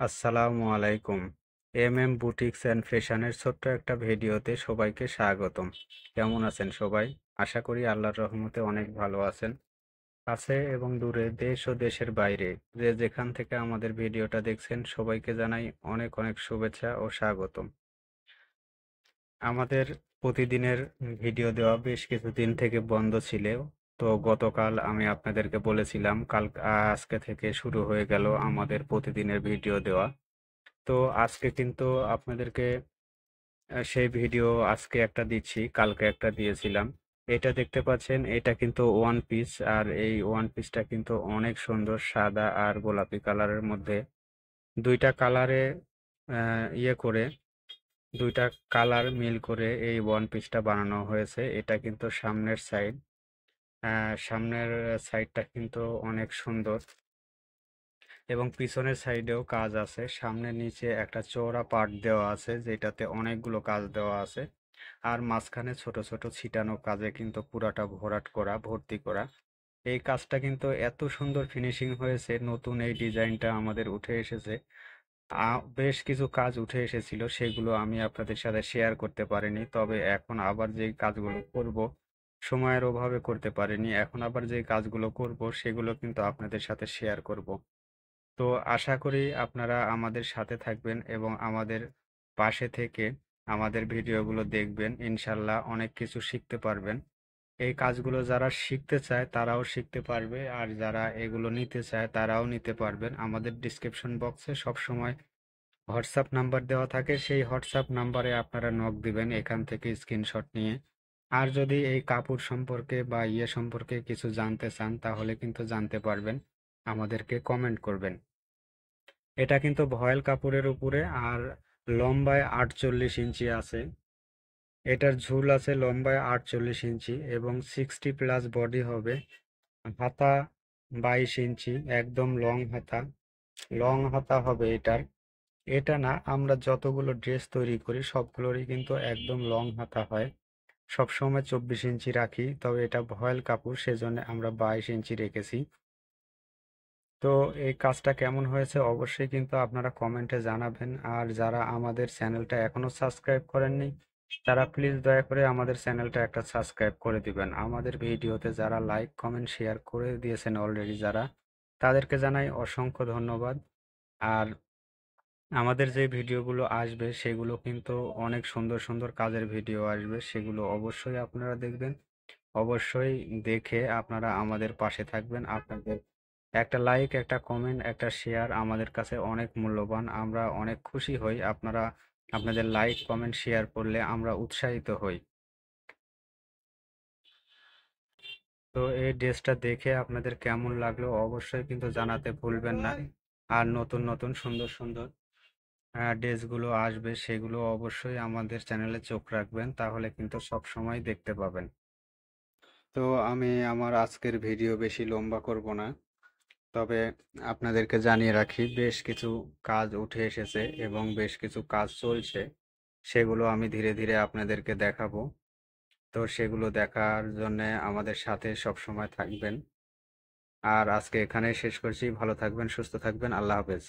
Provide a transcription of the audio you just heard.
আসসালামু আলাইকুম। Boutiques and ফ্যাশনের ছোট্ট একটা ভিডিওতে সবাইকে স্বাগতম। কেমন আছেন সবাই? আশা করি আল্লাহর রহমতে অনেক ভালো আছেন। কাছে এবং দূরে, দেশ ও দেশের বাইরে যে যেখান থেকে আমাদের ভিডিওটা দেখছেন সবাইকে জানাই অনেক অনেক শুভেচ্ছা ও স্বাগতম। আমাদের প্রতিদিনের ভিডিও দেওয়া বেশ কিছুদিন থেকে বন্ধ ছিল। তো গতকাল আমি আপনাদেরকে বলেছিলাম আজকে থেকে শুরু হয়ে গেল আমাদের প্রতিদিনের ভিডিও দেওয়া। তো আজকে কিন্তু আপনাদেরকে সেই ভিডিও আজকে একটা দিচ্ছি, কালকে একটা দিয়েছিলাম। এটা দেখতে পাচ্ছেন, এটা কিন্তু ওয়ান পিস, আর এই ওয়ান পিসটা কিন্তু অনেক সুন্দর, সাদা আর গোলাপি কালারের মধ্যে দুইটা কালারে ইয়ে করে, দুইটা কালার মিল করে এই ওয়ান পিসটা বানানো হয়েছে। এটা কিন্তু সামনের সাইডটা কিন্তু অনেক সুন্দর এবং পিছনের সাইডেও কাজ আছে। সামনে নিচে একটা চওড়া পার্ট দেওয়া আছে যেটাতে অনেকগুলো কাজ দেওয়া আছে, আর মাঝখানে ছোট ছোট ছিটানো কাজে কিন্তু পুরাটা ভরাট করা, ভর্তি করা। এই কাজটা কিন্তু এত সুন্দর ফিনিশিং হয়েছে, নতুন এই ডিজাইনটা আমাদের উঠে এসেছে। বেশ কিছু কাজ উঠে এসেছিল, সেগুলো আমি আপনাদের সাথে শেয়ার করতে পারিনি। তবে এখন আবার যেই কাজগুলো করব, সময়ের অভাবে করতে পারিনি, এখন আবার যে কাজগুলো করব সেগুলো কিন্তু আপনাদের সাথে শেয়ার করব। তো আশা করি আপনারা আমাদের সাথে থাকবেন এবং আমাদের পাশে থেকে আমাদের ভিডিওগুলো দেখবেন। ইনশাল্লাহ অনেক কিছু শিখতে পারবেন। এই কাজগুলো যারা শিখতে চায় তারাও শিখতে পারবে, আর যারা এগুলো নিতে চায় তারাও নিতে পারবেন। আমাদের ডিসক্রিপশন বক্সে সবসময় হোয়াটসঅ্যাপ নাম্বার দেওয়া থাকে, সেই হোয়াটসঅ্যাপ নাম্বারে আপনারা নক দিবেন এখান থেকে স্ক্রিনশট নিয়ে। আর যদি এই কাপড় সম্পর্কে বা সম্পর্কে কিছু জানতে চান তাহলে কিন্তু জানতে পারবেন, আমাদেরকে কমেন্ট করবেন। এটা কিন্তু ভয়েল কাপড়ের উপরে, আর লম্বায় 48 ইঞ্চি আছে। এটার ঝুল আছে লম্বায় 48 ইঞ্চি এবং 60+ বডি হবে। হাতা 22 ইঞ্চি, একদম লং হাতা হবে এটার। এটা না, আমরা যতগুলো ড্রেস তৈরি করি সবগুলোরই কিন্তু একদম লং হাতা হয়। সবসময় 24 ইঞ্চি রাখি, তবে এটা ভয়েল কাপড় সেজন্য আমরা 22 ইঞ্চি রেখেছি। তো এই কাজটা কেমন হয়েছে অবশ্যই কিন্তু আপনারা কমেন্টে জানাবেন। আর যারা আমাদের চ্যানেলটা এখনো সাবস্ক্রাইব করেননি তারা প্লিজ দয়া করে আমাদের চ্যানেলটা একটা সাবস্ক্রাইব করে দিবেন। আমাদের ভিডিওতে যারা লাইক কমেন্ট শেয়ার করে দিয়েছেন অলরেডি, যারা, তাদেরকে জানাই অসংখ্য ধন্যবাদ। আর আমাদের যে ভিডিওগুলো আসবে সেগুলো কিন্তু অনেক সুন্দর সুন্দর কাজের ভিডিও আসবে, সেগুলো অবশ্যই আপনারা দেখবেন। অবশ্যই দেখে আপনারা আমাদের পাশে থাকবেন। আপনাদের একটা লাইক, একটা কমেন্ট, একটা শেয়ার আমাদের কাছে অনেক মূল্যবান। আমরা অনেক খুশি হই আপনাদের লাইক কমেন্ট শেয়ার করলে আমরা উৎসাহিত হই। তো এই ড্রেসটা দেখে আপনাদের কেমন লাগলো অবশ্যই কিন্তু জানাতে ভুলবেন না। আর নতুন নতুন সুন্দর সুন্দর ড্রেসগুলো আসবে সেগুলো অবশ্যই আমাদের চ্যানেলে চোখ রাখবেন, তাহলে কিন্তু সব সময় দেখতে পাবেন। তো আমি আমার আজকের ভিডিও বেশি লম্বা করব না, তবে আপনাদেরকে জানিয়ে রাখি বেশ কিছু কাজ উঠে এসেছে এবং বেশ কিছু কাজ চলছে, সেগুলো আমি ধীরে ধীরে আপনাদেরকে দেখাবো। তো সেগুলো দেখার জন্য আমাদের সাথে সব সময় থাকবেন। আর আজকে এখানেই শেষ করছি। ভালো থাকবেন, সুস্থ থাকবেন। আল্লাহ হাফেজ।